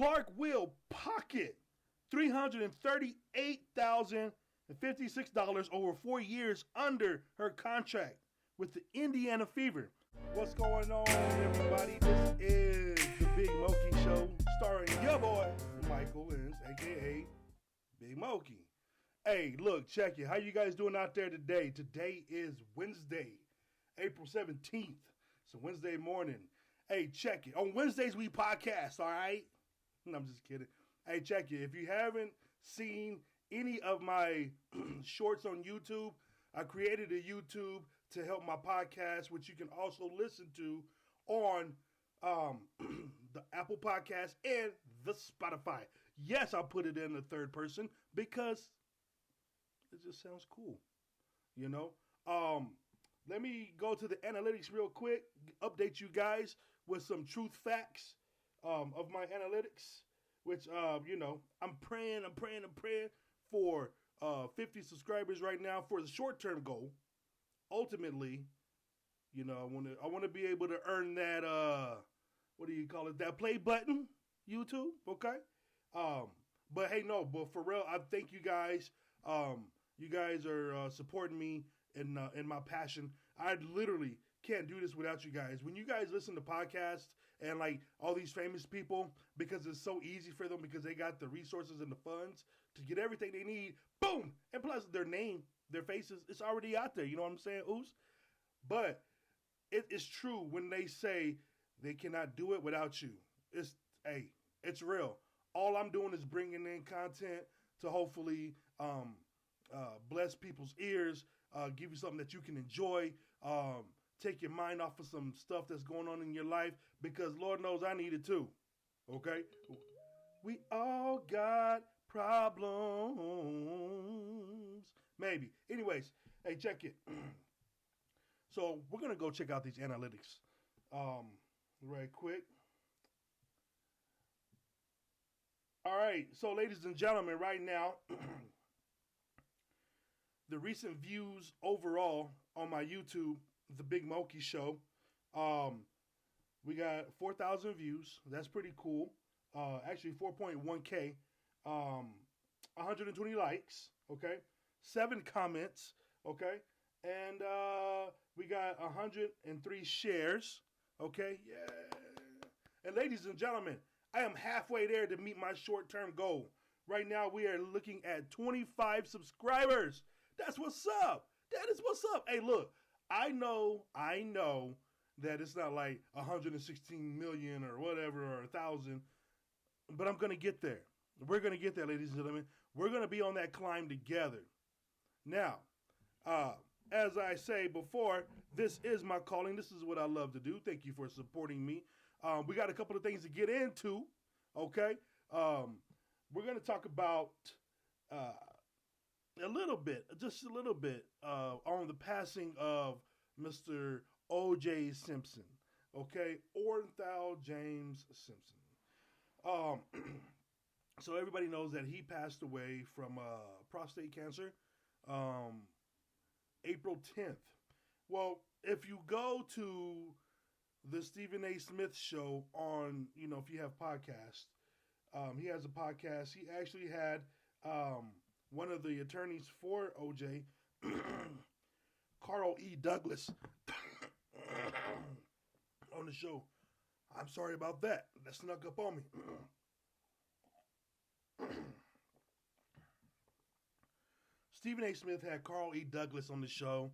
Clark will pocket $338,056 over 4 years under her contract with the Indiana Fever. What's going on, everybody? This is the Big Moki Show, starring your boy, Michael Lins, a.k.a. Big Moki. Hey, look, check it. How you guys doing out there today? Today is Wednesday, April 17th. It's a Wednesday morning. Hey, check it. On Wednesdays, we podcast, all right? No, I'm just kidding. Hey, check it. If you haven't seen any of my shorts on YouTube, I created a YouTube to help my podcast, which you can also listen to on the Apple Podcast and the Spotify. Yes, I put it in the third person because it just sounds cool, you know? Let me go to the analytics real quick, update you guys with some truth facts of my analytics, which, I'm praying for 50 subscribers right now for the short-term goal. Ultimately, I want to be able to earn that, what do you call it, that play button, YouTube, okay? But for real, I thank you guys. You guys are supporting me in my passion. I literally can't do this without you guys. When you guys listen to podcasts and like all these famous people, because it's so easy for them because they got the resources and the funds to get everything they need, boom! And plus their name, their faces, it's already out there. You know what I'm saying? Oops. But it is true when they say they cannot do it without you. It's real. All I'm doing is bringing in content to hopefully bless people's ears, give you something that you can enjoy, take your mind off of some stuff that's going on in your life, because Lord knows I need it too, okay? We all got problems. Maybe. Anyways, hey, check it. So we're going to go check out these analytics right quick. All right, so ladies and gentlemen, right now, the recent views overall on my YouTube, The Big Moki Show, we got 4,000 views. That's pretty cool. Actually, 4.1K. 120 likes, okay? 7 comments, okay? And we got 103 shares, okay? Yeah. And ladies and gentlemen, I am halfway there to meet my short-term goal. Right now, we are looking at 25 subscribers. That's what's up. That is what's up. Hey, look, I know that it's not like 116 million or whatever or 1,000, but I'm going to get there. We're going to get there, ladies and gentlemen. We're going to be on that climb together. Now, as I say before, this is my calling. This is what I love to do. Thank you for supporting me. We got a couple of things to get into, okay? We're going to talk about just a little bit, on the passing of Mr. O.J. Simpson, okay? Orenthal James Simpson. So everybody knows that he passed away from prostate cancer April 10th. Well, if you go to the Stephen A. Smith show on, if you have podcasts, he has a podcast. He actually had one of the attorneys for OJ, Carl E. Douglas, on the show. I'm sorry about that. That snuck up on me. Stephen A. Smith had Carl E. Douglas on the show.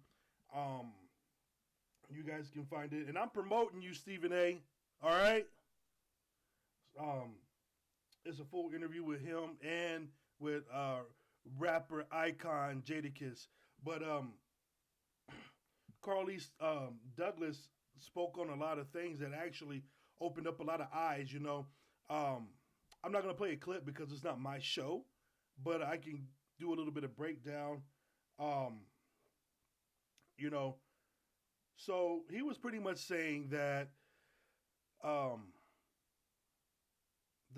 You guys can find it. And I'm promoting you, Stephen A. All right? It's a full interview with him and with rapper icon Jadakiss. But Carl E. Douglas spoke on a lot of things that actually opened up a lot of eyes, I'm not going to play a clip because it's not my show, but I can do a little bit of breakdown. So he was pretty much saying that the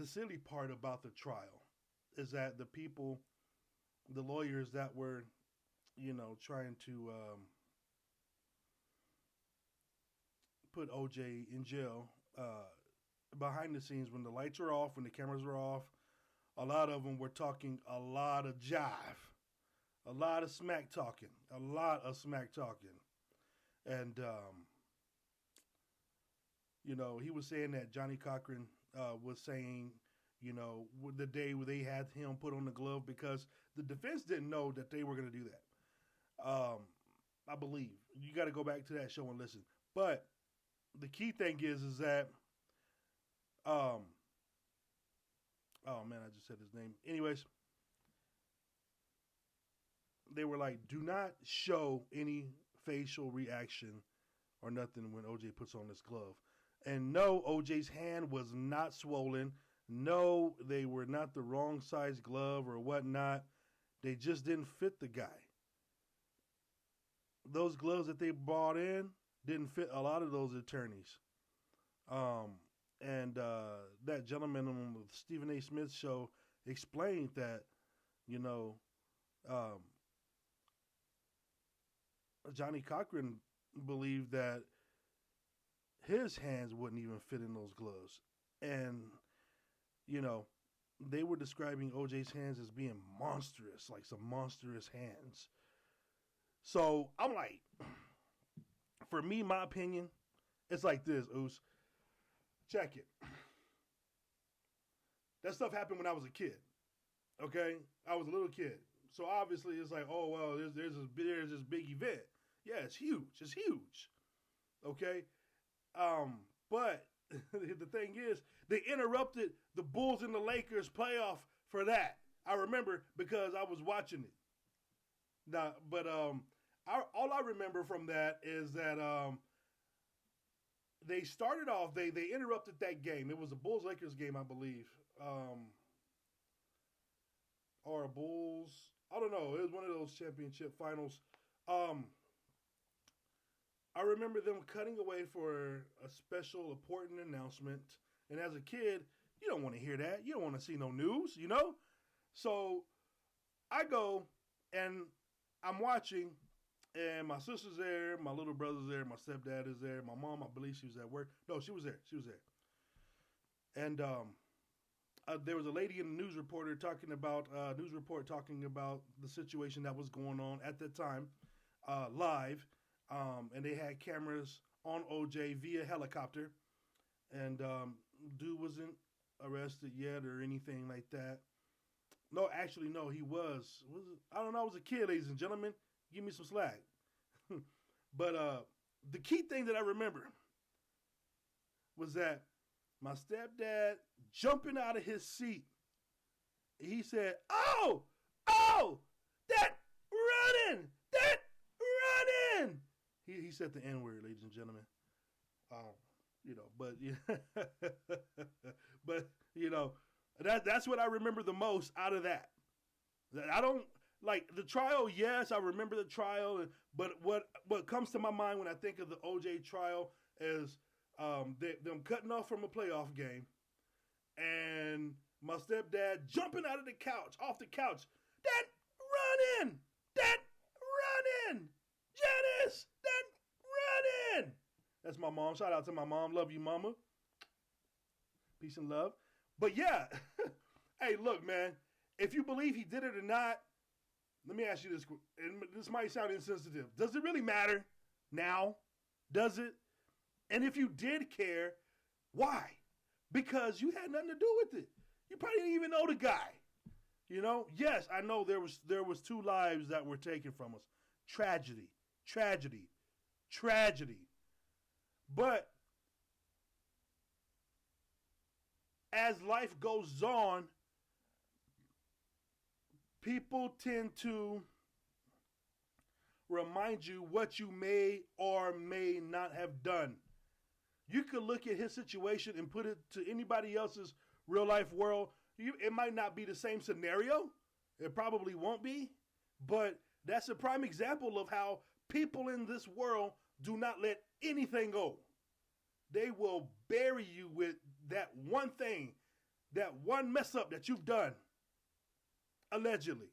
silly part about the trial is that the lawyers that were, trying to put OJ in jail, behind the scenes, when the lights were off, when the cameras were off, a lot of them were talking a lot of jive, a lot of smack talking, and he was saying that Johnny Cochran was saying, the day where they had him put on the glove because the defense didn't know that they were going to do that. I believe you got to go back to that show and listen. But the key thing is that, oh man, I just said his name. Anyways, they were like, do not show any facial reaction or nothing when OJ puts on this glove. And no, OJ's hand was not swollen. No, they were not the wrong size glove or whatnot. They just didn't fit the guy. Those gloves that they brought in didn't fit a lot of those attorneys. And that gentleman on the Stephen A. Smith show explained that, Johnny Cochran believed that his hands wouldn't even fit in those gloves. And, they were describing OJ's hands as being monstrous, like some monstrous hands. So I'm like, for me, my opinion, it's like this, Oos. Check it. That stuff happened when I was a kid. Okay? I was a little kid. So obviously it's like, oh, well, there's this big event. Yeah, it's huge. It's huge. Okay? But the thing is, they interrupted the Bulls and the Lakers playoff for that. I remember because I was watching it. Now, but all I remember from that is that they started off, they interrupted that game. It was a Bulls-Lakers game, I believe. Or a Bulls, I don't know. It was one of those championship finals. I remember them cutting away for a special important announcement. And as a kid, you don't want to hear that. You don't want to see no news, So I go and I'm watching, and my sister's there, my little brother's there, my stepdad is there, my mom, I believe she was at work. No, she was there. And there was a lady in the news report talking about the situation that was going on at that time, live. And they had cameras on OJ via helicopter. And dude wasn't arrested yet or anything like that. No, actually, no, he was. I don't know. I was a kid, ladies and gentlemen. Give me some slack. But the key thing that I remember was that my stepdad jumping out of his seat. He said, "Oh, that running. He said the N-word, ladies and gentlemen. That's what I remember the most out of that. I don't like the trial. Yes, I remember the trial, but what comes to my mind when I think of the OJ trial is them cutting off from a playoff game, and my stepdad jumping out of the couch, off the couch. That running, Janice, that running. That's my mom. Shout out to my mom. Love you, mama. Peace and love. But yeah, hey, look, man. If you believe he did it or not, let me ask you this. And this might sound insensitive. Does it really matter now? Does it? And if you did care, why? Because you had nothing to do with it. You probably didn't even know the guy. Yes, I know there was 2 lives that were taken from us. Tragedy. But as life goes on, people tend to remind you what you may or may not have done. You could look at his situation and put it to anybody else's real life world. It might not be the same scenario. It probably won't be. But that's a prime example of how people in this world do not let anything go. They will bury you with that one thing, that one mess up that you've done, allegedly.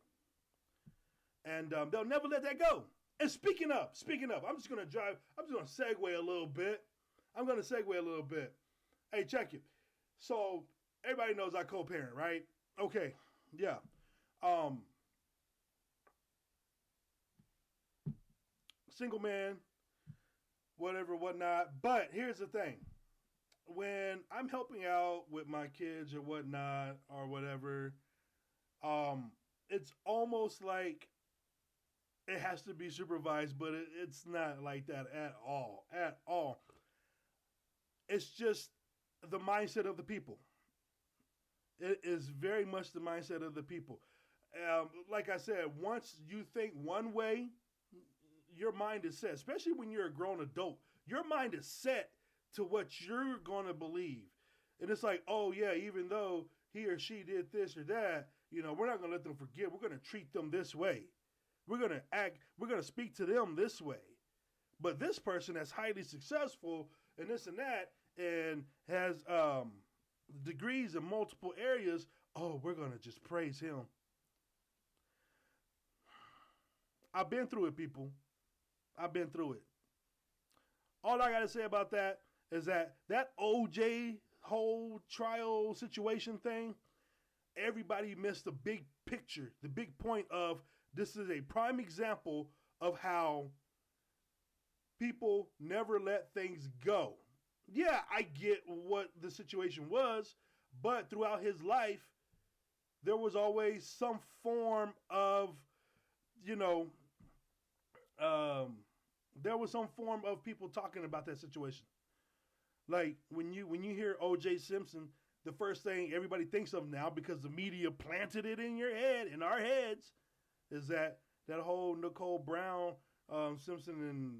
And they'll never let that go. And speaking of, I'm going to segue a little bit. Hey, check it. So everybody knows I co-parent, right? Okay, yeah. Um, Single man, whatever, whatnot. But here's the thing: when I'm helping out with my kids or whatnot or whatever, um, it's almost like it has to be supervised, but it's not like that at all. At all. It's just the mindset of the people. It is very much the mindset of the people. Like I said, once you think one way, your mind is set, especially when you're a grown adult. Your mind is set to what you're going to believe. And it's like, oh, yeah, even though he or she did this or that, we're not going to let them forget. We're going to treat them this way. We're going to we're going to speak to them this way. But this person that's highly successful and this and that and has degrees in multiple areas, oh, we're going to just praise him. I've been through it, people. I've been through it. All I got to say about that is that OJ whole trial situation thing, everybody missed the big picture, the big point of this is a prime example of how people never let things go. Yeah, I get what the situation was, but throughout his life, there was always some form of, there was some form of people talking about that situation. Like when you hear O.J. Simpson, the first thing everybody thinks of now, because the media planted it in your head, in our heads, is that whole Nicole Brown, Simpson, and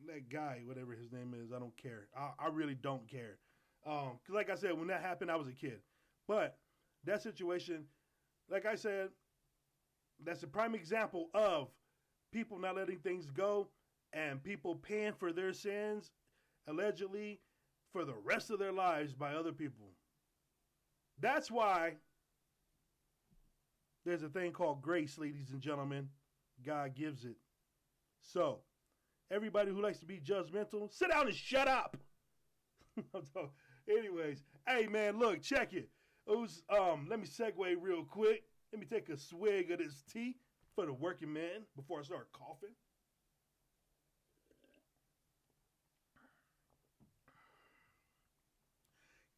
that guy, whatever his name is, I don't care. I really don't care. Because like I said, when that happened, I was a kid. But that situation, like I said, that's a prime example of people not letting things go and people paying for their sins, allegedly, for the rest of their lives by other people. That's why there's a thing called grace, ladies and gentlemen. God gives it. So, everybody who likes to be judgmental, sit down and shut up. Anyways, hey man, look, check it. Let me segue real quick. Let me take a swig of this tea for the working man before I start coughing.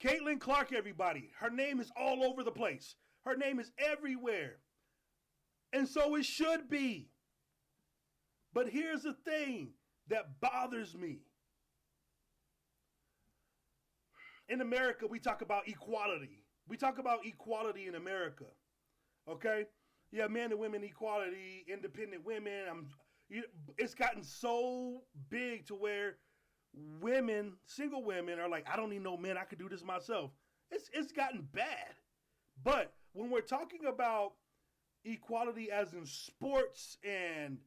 Caitlyn Clark, everybody. Her name is all over the place. Her name is everywhere. And so it should be. But here's the thing that bothers me. In America, we talk about equality. We talk about equality in America. Okay? Yeah, men and women equality, independent women. It's gotten so big to where women, single women, are like, I don't need no men. I could do this myself. It's gotten bad. But when we're talking about equality as in sports and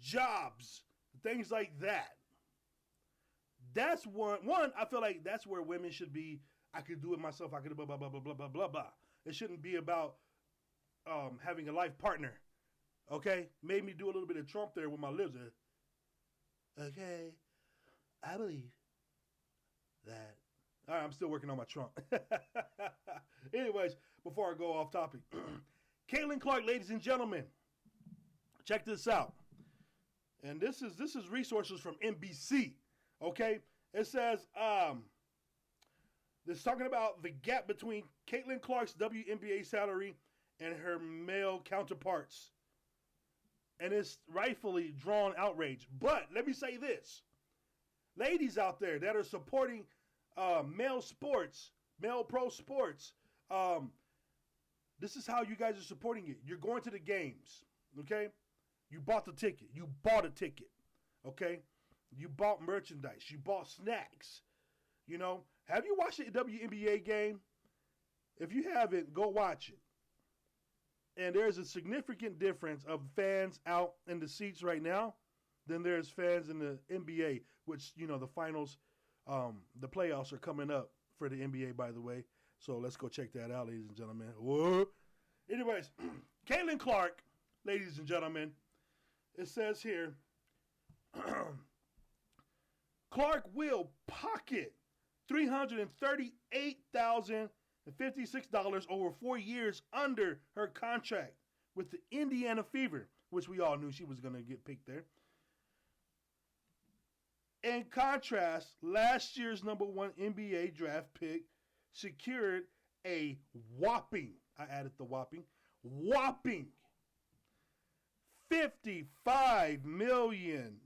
jobs, things like that, that's one, I feel like that's where women should be. I could do it myself. I could blah, blah, blah, blah, blah, blah, blah, blah. It shouldn't be about having a life partner. Okay? Made me do a little bit of Trump there with my lips. Okay? I believe that. All right, I'm still working on my Trump. Anyways, before I go off topic. Caitlyn Clark, ladies and gentlemen. Check this out. And this is resources from NBC. Okay? It says, it's talking about the gap between Caitlyn Clark's WNBA salary and her male counterparts. And it's rightfully drawn outrage. But let me say this. Ladies out there that are supporting male sports, male pro sports, this is how you guys are supporting it. You're going to the games, okay? You bought the ticket. You bought a ticket, okay? You bought merchandise. You bought snacks. Have you watched a WNBA game? If you haven't, go watch it. And there's a significant difference of fans out in the seats right now than there's fans in the NBA, which, the finals, the playoffs are coming up for the NBA, by the way. So let's go check that out, ladies and gentlemen. Whoa. Anyways, Caitlyn Clark, ladies and gentlemen, it says here, Clark will pocket $338,000 and $56 over 4 years under her contract with the Indiana Fever, which we all knew she was going to get picked there. In contrast, last year's #1 NBA draft pick secured a whopping, I added the whopping $55 million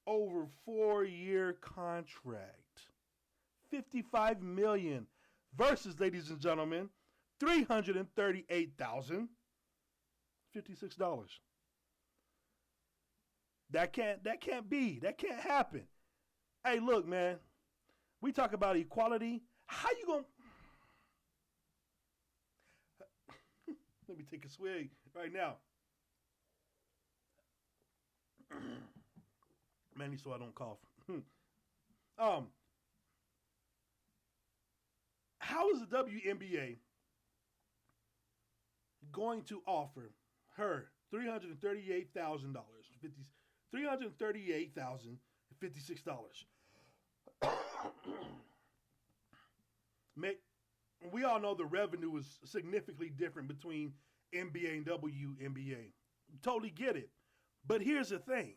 over 4-year contract. $55 million versus, ladies and gentlemen, $338,056. That can't be. That can't happen. Hey, look, man. We talk about equality. How you gonna? Let me take a swig right now. Mainly so I don't cough. How is the WNBA going to offer her $338,000, $338,056? We all know the revenue is significantly different between NBA and WNBA. Totally get it. But here's the thing.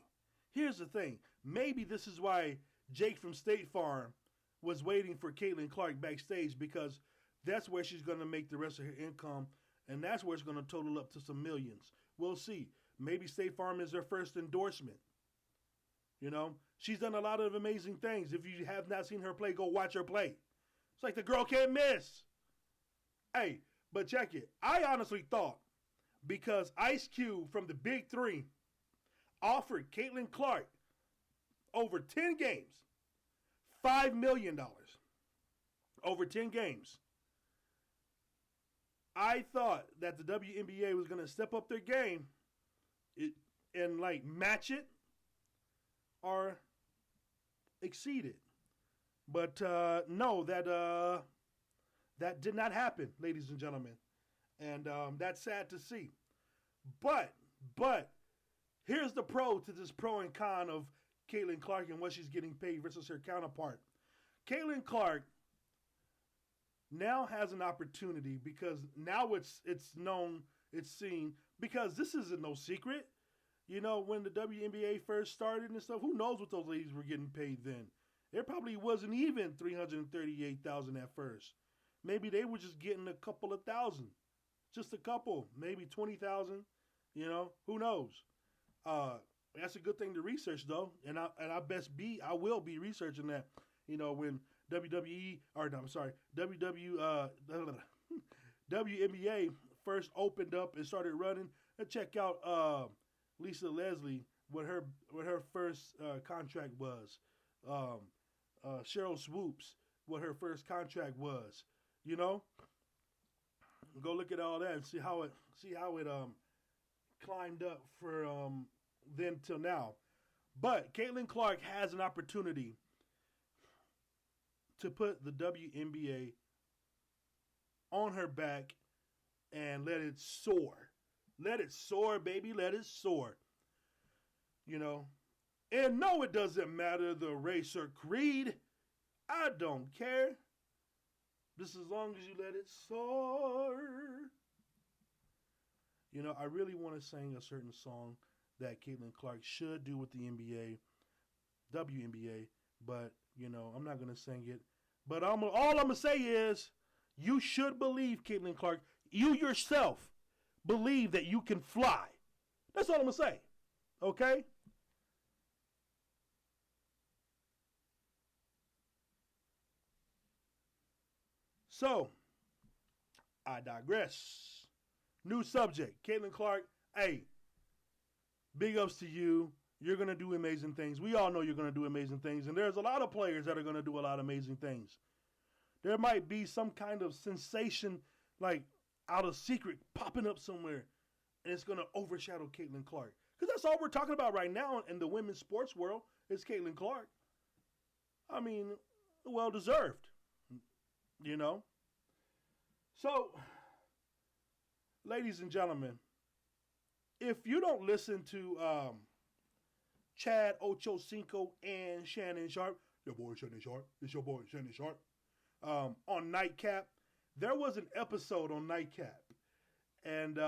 Maybe this is why Jake from State Farm was waiting for Caitlyn Clark backstage, because that's where she's going to make the rest of her income, and that's where it's going to total up to some millions. We'll see. Maybe State Farm is her first endorsement. You know, she's done a lot of amazing things. If you have not seen her play, go watch her play. It's like the girl can't miss. Hey, but check it. I honestly thought, because Ice Cube from the Big Three offered Caitlyn Clark over 10 games, $5 million over 10 games, I thought that the WNBA was going to step up their game and like match it or exceed it. But no, that did not happen, ladies and gentlemen. And that's sad to see. But here's the pro to this pro and con of Caitlyn Clark and what she's getting paid versus her counterpart. Caitlyn Clark now has an opportunity, because now it's known, it's seen, because this isn't no secret. You know, when the WNBA first started and stuff, who knows what those ladies were getting paid then? There probably wasn't even $338,000 at first. Maybe they were just getting a couple of thousand. Just a couple, maybe 20,000, you know, who knows? That's a good thing to research, though, and I will be researching that, you know, when WNBA first opened up and started running. And check out Lisa Leslie, what her first contract was. Cheryl Swoops, what her first contract was. You know, go look at all that and see how it climbed up from then till now. But Caitlyn Clark has an opportunity to put the WNBA on her back and let it soar. Let it soar, baby. Let it soar. You know, and no, it doesn't matter the race or creed. I don't care. Just as long as you let it soar. You know, I really want to sing a certain song that Caitlyn Clark should do with the WNBA, but, you know, I'm not going to sing it. But all I'm going to say is, you should believe, Caitlyn Clark, you yourself believe that you can fly. That's all I'm going to say. Okay? So, I digress. New subject. Caitlyn Clark, hey, big ups to you. You're going to do amazing things. We all know you're going to do amazing things. And there's a lot of players that are going to do a lot of amazing things. There might be some kind of sensation, like out of secret, popping up somewhere. And it's going to overshadow Caitlyn Clark. Because that's all we're talking about right now in the women's sports world is Caitlyn Clark. I mean, well deserved. You know? So, ladies and gentlemen, if you don't listen to Chad Ochocinco and Shannon Sharp, your boy Shannon Sharp, it's your boy Shannon Sharp, on Nightcap, there was an episode on Nightcap, and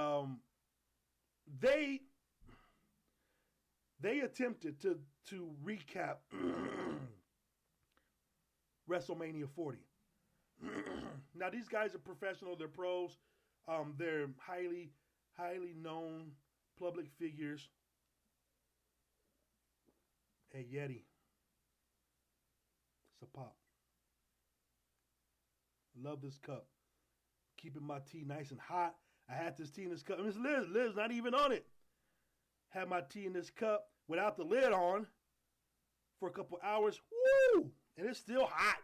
they attempted to recap WrestleMania 40. Now these guys are professional; they're pros. They're highly known public figures. Hey Yeti, it's a pop. Love this cup. Keeping my tea nice and hot. I had this tea in this cup. Miss Liz not even on it. Had my tea in this cup without the lid on for a couple hours. Woo! And it's still hot.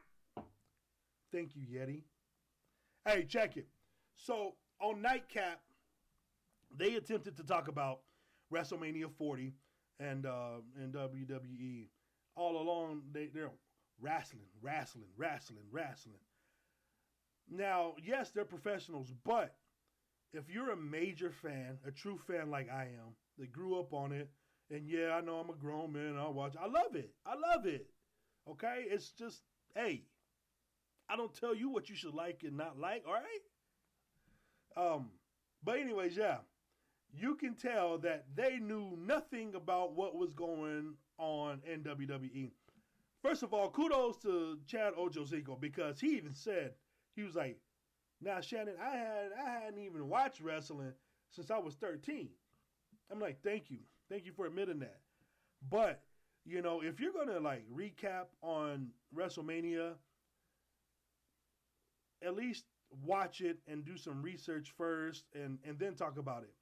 Thank you, Yeti. Hey, check it. So on Nightcap, they attempted to talk about WrestleMania 40 and WWE. All along, they're wrestling. Now, yes, they're professionals, but if you're a major fan, a true fan like I am, that grew up on it, and yeah, I know I'm a grown man, I'll watch. I love it. Okay? It's just, hey, I don't tell you what you should like and not like, all right? But anyways, yeah, you can tell that they knew nothing about what was going on in WWE. First of all, kudos to Chad Ochocinco, because he even said, he was like, now, Shannon, I hadn't even watched wrestling since I was 13. I'm like, thank you. Thank you for admitting that. But, you know, if you're going to, like, recap on WrestleMania, at least watch it and do some research first and then talk about it.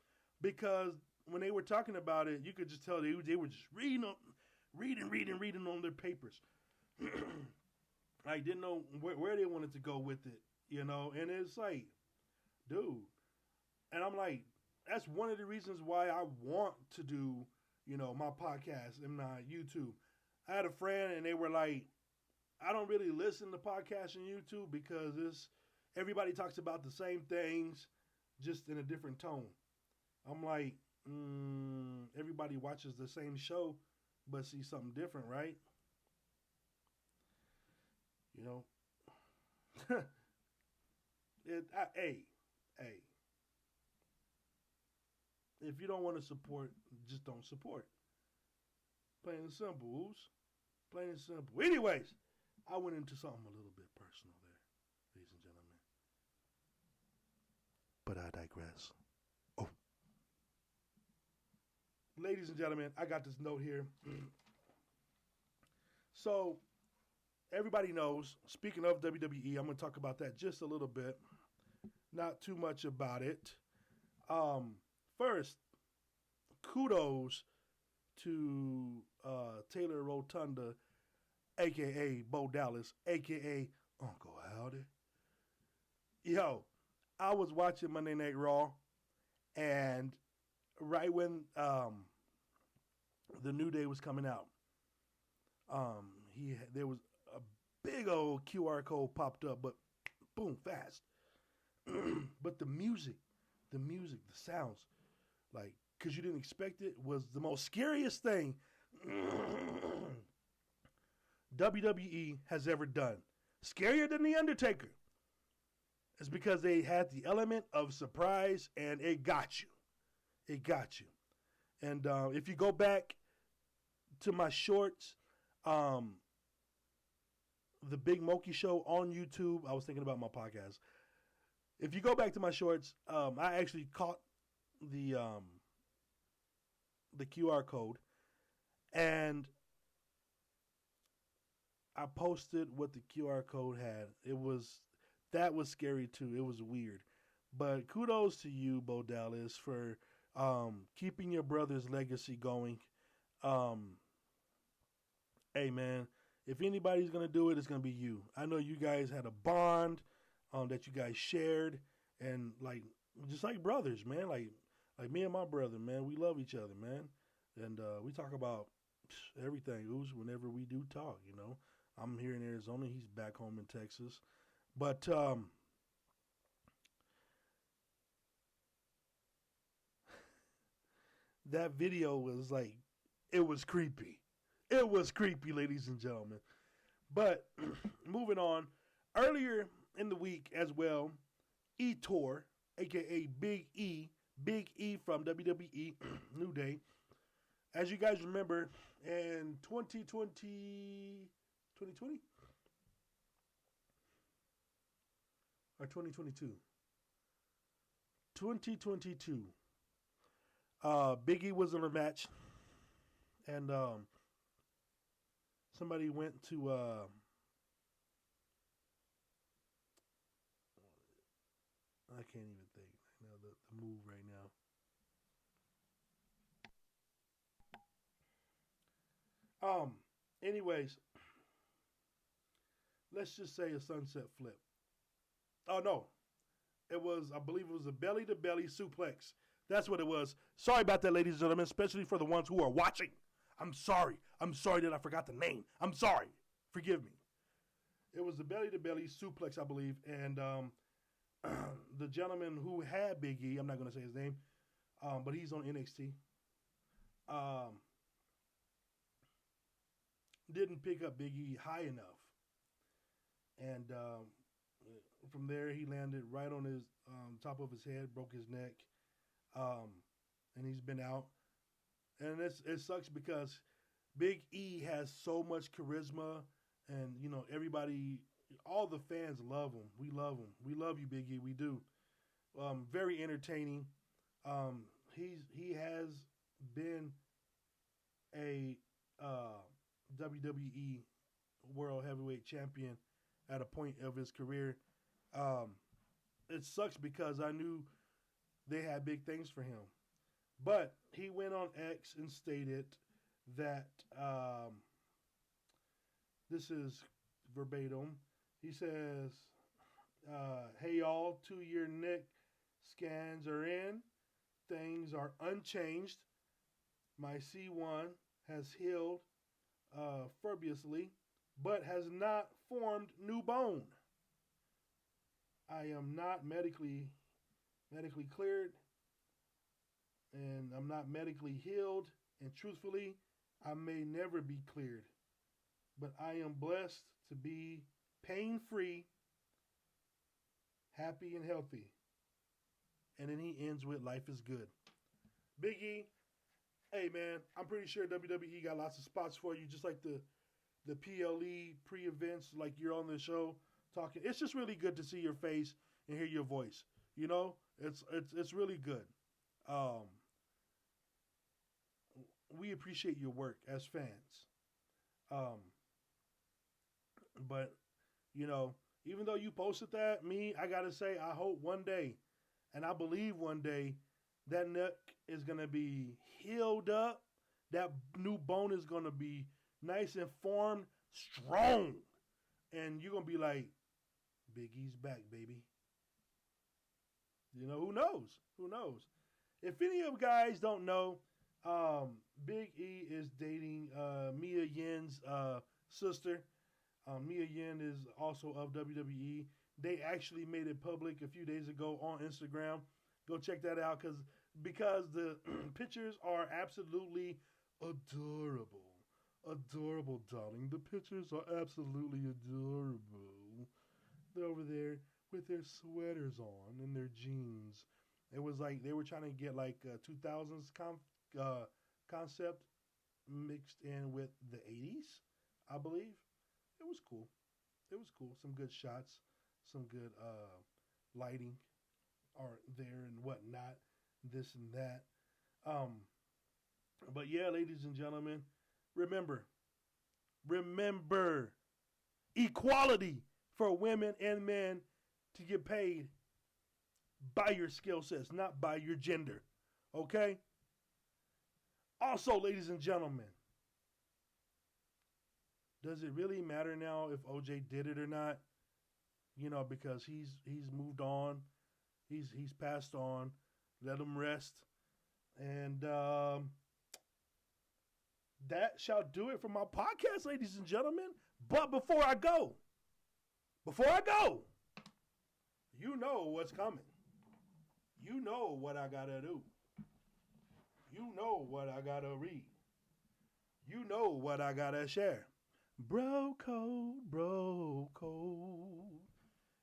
Because when they were talking about it, you could just tell they were just reading on their papers. I didn't know where they wanted to go with it, you know, and it's like, dude, and I'm like, that's one of the reasons why I want to do, you know, my podcast and my YouTube. I had a friend and they were like, I don't really listen to podcasts on YouTube because everybody talks about the same things, just in a different tone. I'm like, everybody watches the same show, but see something different, right? You know, hey, if you don't want to support, just don't support. Plain and simple, oops. Plain and simple. Anyways, I went into something a little bit personal there, ladies and gentlemen. But I digress. Oh. Ladies and gentlemen, I got this note here. So, everybody knows, speaking of WWE, I'm going to talk about that just a little bit. Not too much about it. First, kudos to Taylor Rotunda, a.k.a. Bo Dallas, a.k.a. Uncle Howdy. Yo, I was watching Monday Night Raw, and right when the New Day was coming out, there was a big old QR code popped up, but boom, fast. But the music, the sounds, like, because you didn't expect it, was the most scariest thing WWE has ever done. Scarier than The Undertaker. It's because they had the element of surprise, and it got you. It got you. And if you go back to my shorts, the Big Moki Show on YouTube, I was thinking about my podcast. If you go back to my shorts, I actually caught the QR code, and I posted what the QR code had. That was scary too. It was weird. But kudos to you, Bo Dallas, for keeping your brother's legacy going. Hey, man, if anybody's going to do it, it's going to be you. I know you guys had a bond that you guys shared, and just like brothers, man. Like me and my brother, man, we love each other, man. And we talk about everything, whenever we do talk, you know. I'm here in Arizona. He's back home in Texas. But that video was like, it was creepy. It was creepy, ladies and gentlemen. But moving on, earlier in the week as well, Etor, aka Big E from WWE, New Day. As you guys remember, in 2020 or 2022, 2022, Big E was in a match, and somebody went to I can't even think right now the move right now. Anyways, let's just say a sunset flip. Oh no, I believe it was a belly to belly suplex. That's what it was. Sorry about that, ladies and gentlemen, especially for the ones who are watching. I'm sorry. I'm sorry that I forgot the name. I'm sorry. Forgive me. It was a belly to belly suplex, I believe, and the gentleman who had Big E, I'm not going to say his name, but he's on NXT. Um, didn't pick up Big E high enough, and from there he landed right on his top of his head, broke his neck, um, and he's been out. And it sucks because Big E has so much charisma, and everybody, all the fans love him. We love him. We love you, Big E. We do. Very entertaining. He has been a WWE World Heavyweight Champion at a point of his career. It sucks because I knew they had big things for him. But he went on X and stated that this is verbatim. He says, hey, y'all, 2-year neck scans are in. Things are unchanged. My C1 has healed furiously, but has not formed new bone. I am not medically cleared, and I'm not medically healed, and truthfully, I may never be cleared. But I am blessed to be pain-free, happy, and healthy. And then he ends with life is good. Big E, hey man, I'm pretty sure WWE got lots of spots for you, just like the PLE pre-events, like you're on the show talking. It's just really good to see your face and hear your voice. It's really good. We appreciate your work as fans. But even though you posted that, I gotta say, I hope one day, and I believe one day, that neck is gonna be healed up. That new bone is gonna be nice and formed, strong, and you're gonna be like, Big E's back, baby. Who knows? Who knows? If any of you guys don't know, Big E is dating Mia Yin's sister. Mia Yin is also of WWE. They actually made it public a few days ago on Instagram. Go check that out because the pictures are absolutely adorable. Adorable, darling. The pictures are absolutely adorable. They're over there with their sweaters on and their jeans. It was like they were trying to get like 2000s concept mixed in with the 80s, I believe. It was cool. It was cool. Some good shots, some good lighting are there and whatnot, this and that. But yeah, ladies and gentlemen, remember, equality for women and men to get paid by your skill sets, not by your gender. Okay? Also, ladies and gentlemen, does it really matter now if OJ did it or not? Because he's moved on. He's passed on. Let him rest. And that shall do it for my podcast, ladies and gentlemen. But before I go, you know what's coming. You know what I gotta do. You know what I gotta read. You know what I gotta share. Bro code.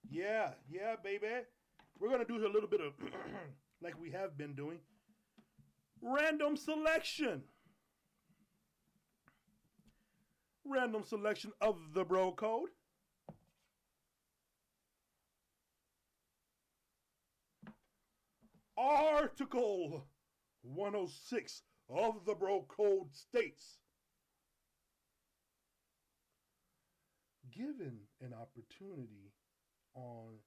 Yeah, baby. we're going to do a little bit of, like we have been doing, random selection. Random selection of the bro code. Article 106 of the bro code states, given an opportunity on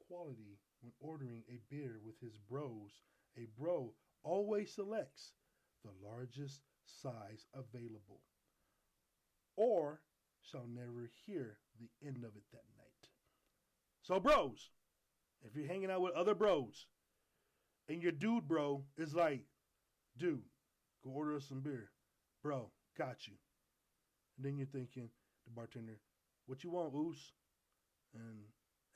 quality when ordering a beer with his bros, a bro always selects the largest size available, or shall never hear the end of it that night. So bros, if you're hanging out with other bros, and your dude bro is like, dude, go order us some beer. Bro, got you. And then you're thinking, the bartender, what you want, Oos? And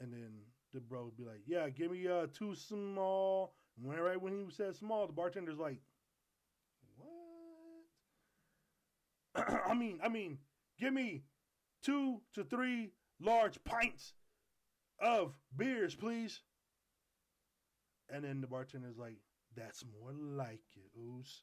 then the bro would be like, yeah, give me 2 small. And when he said small, the bartender's like, what? I mean, give me 2 to 3 large pints of beers, please. And then the bartender's like, that's more like it, Oos.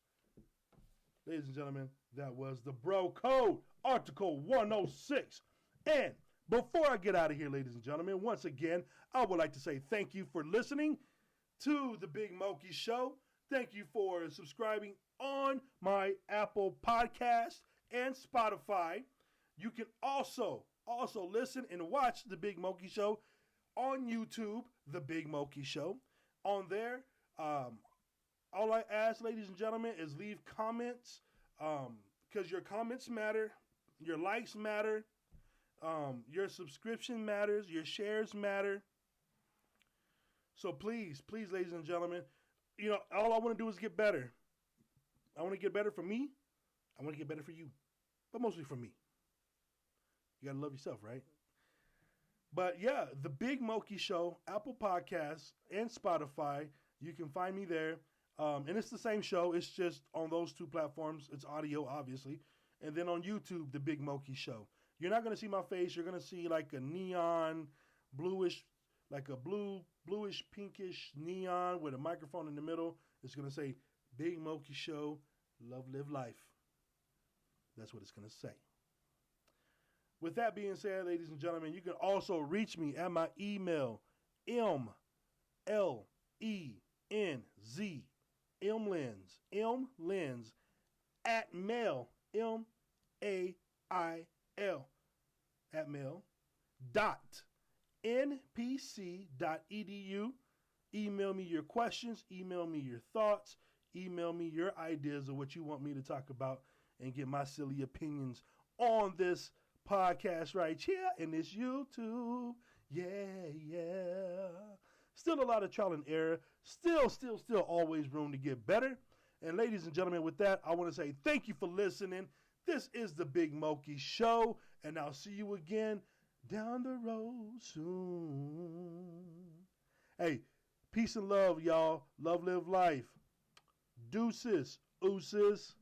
Ladies and gentlemen, that was the bro code, Article 106. And before I get out of here, ladies and gentlemen, once again, I would like to say thank you for listening to the Big Moki Show. Thank you for subscribing on my Apple Podcast and Spotify. You can also listen and watch the Big Moki Show on YouTube, the Big Moki Show. On there, all I ask, ladies and gentlemen, is leave comments, because your comments matter, your likes matter, your subscription matters, your shares matter. So please, ladies and gentlemen, all I want to do is get better. I want to get better for me. I want to get better for you, but mostly for me. You got to love yourself, right? But yeah, the Big Moki Show, Apple Podcasts, and Spotify. You can find me there. And it's the same show. It's just on those 2 platforms. It's audio, obviously. And then on YouTube, the Big Moki Show. You're not going to see my face. You're going to see like a neon, bluish, like a bluish, pinkish neon with a microphone in the middle. It's going to say, Big Moki Show, Love, Live Life. That's what it's going to say. With that being said, ladies and gentlemen, you can also reach me at my email, mlenz, at mail, mail, at mail, npc.edu. Email me your questions, email me your thoughts, email me your ideas of what you want me to talk about and get my silly opinions on this podcast right here in this YouTube. Yeah. Still a lot of trial and error. Still always room to get better. And ladies and gentlemen, with that, I want to say thank you for listening. This is the Big Moki Show, and I'll see you again down the road soon. Hey, peace and love, y'all. Love, live life. Deuces, ooses.